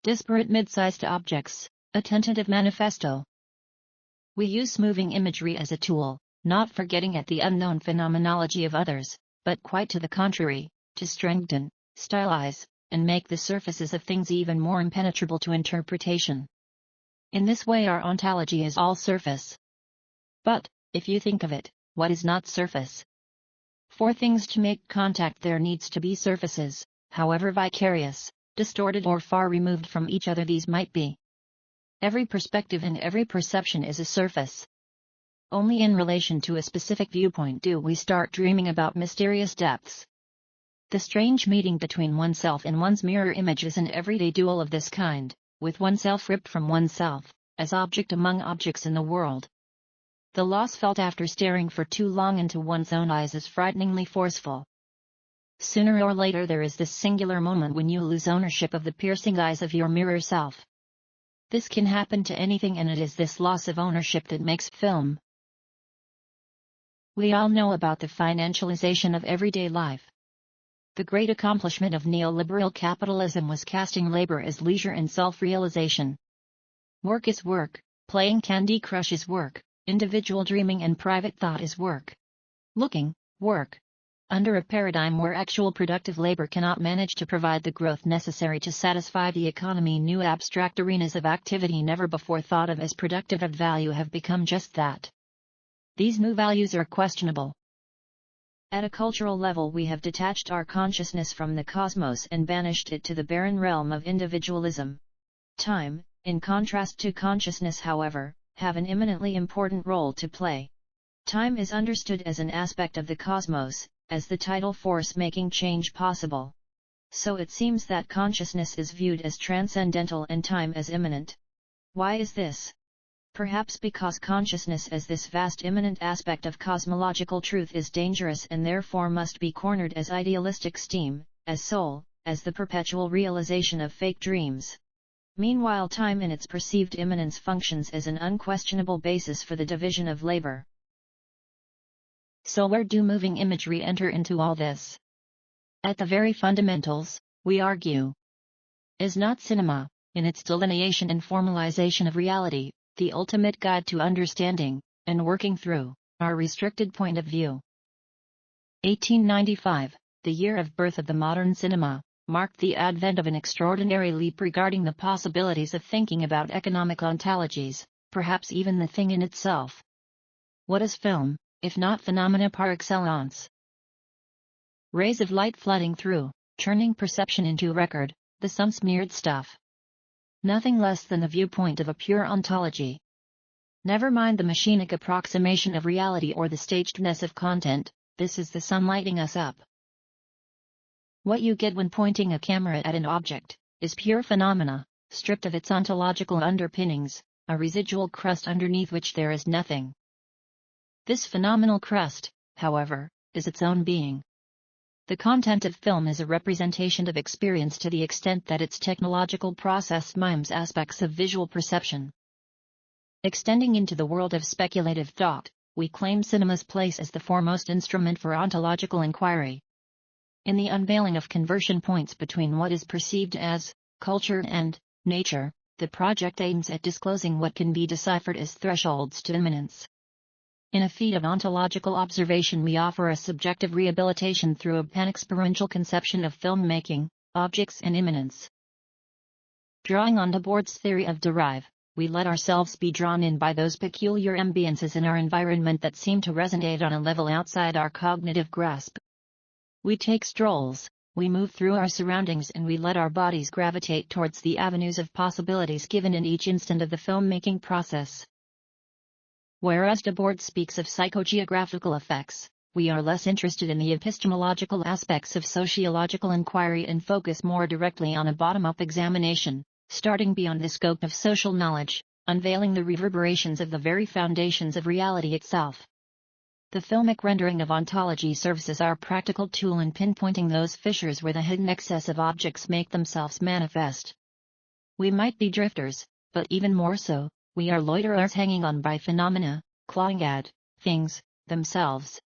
disparate mid-sized objects, a tentative manifesto. We use moving imagery as a tool, not for getting at the unknown phenomenology of others, but quite to the contrary, to strengthen, stylize, and make the surfaces of things even more impenetrable to interpretation. In this way our ontology is all surface. But, if you think of it, what is not surface? For things to make contact there needs to be surfaces, however vicarious, distorted or far removed from each other these might be. Every perspective and every perception is a surface. Only in relation to a specific viewpoint do we start dreaming about mysterious depths. The strange meeting between oneself and one's mirror image is an everyday duel of this kind, with oneself ripped from oneself, as object among objects in the world. The loss felt after staring for too long into one's own eyes is frighteningly forceful. Sooner or later there is this singular moment when you lose ownership of the piercing eyes of your mirror self. This can happen to anything, and it is this loss of ownership that makes film. We all know about the financialization of everyday life. The great accomplishment of neoliberal capitalism was casting labor as leisure and self-realization. Work is work, playing Candy Crush is work, individual dreaming and private thought is work. Looking, work. Under a paradigm where actual productive labor cannot manage to provide the growth necessary to satisfy the economy, new abstract arenas of activity never before thought of as productive of value have become just that. These new values are questionable. At a cultural level we have detached our consciousness from the cosmos and banished it to the barren realm of individualism. Time, in contrast to consciousness however, have an eminently important role to play. Time is understood as an aspect of the cosmos, as the tidal force making change possible. So it seems that consciousness is viewed as transcendental and time as immanent. Why is this? Perhaps because consciousness as this vast immanent aspect of cosmological truth is dangerous and therefore must be cornered as idealistic steam, as soul, as the perpetual realization of fake dreams. Meanwhile time in its perceived immanence functions as an unquestionable basis for the division of labor. So where do moving imagery enter into all this? At the very fundamentals, we argue. Is not cinema, in its delineation and formalization of reality, the ultimate guide to understanding, and working through, our restricted point of view? 1895, the year of birth of the modern cinema, marked the advent of an extraordinary leap regarding the possibilities of thinking about economic ontologies, perhaps even the thing in itself. What is film, if not phenomena par excellence? Rays of light flooding through, turning perception into record, the sun-smeared stuff. Nothing less than the viewpoint of a pure ontology. Never mind the machinic approximation of reality or the stagedness of content, this is the sun lighting us up. What you get when pointing a camera at an object, is pure phenomena, stripped of its ontological underpinnings, a residual crust underneath which there is nothing. This phenomenal crust, however, is its own being. The content of film is a representation of experience to the extent that its technological process mimes aspects of visual perception. Extending into the world of speculative thought, we claim cinema's place as the foremost instrument for ontological inquiry. In the unveiling of conversion points between what is perceived as culture and nature, the project aims at disclosing what can be deciphered as thresholds to immanence. In a feat of ontological observation we offer a subjective rehabilitation through a pan-experiential conception of filmmaking, objects and immanence. Drawing on Debord's theory of derive, we let ourselves be drawn in by those peculiar ambiances in our environment that seem to resonate on a level outside our cognitive grasp. We take strolls, we move through our surroundings and we let our bodies gravitate towards the avenues of possibilities given in each instant of the filmmaking process. Whereas Debord speaks of psychogeographical effects, we are less interested in the epistemological aspects of sociological inquiry and focus more directly on a bottom-up examination, starting beyond the scope of social knowledge, unveiling the reverberations of the very foundations of reality itself. The filmic rendering of ontology serves as our practical tool in pinpointing those fissures where the hidden excess of objects make themselves manifest. We might be drifters, but even more so, we are loiterers hanging on by phenomena, clawing at things themselves.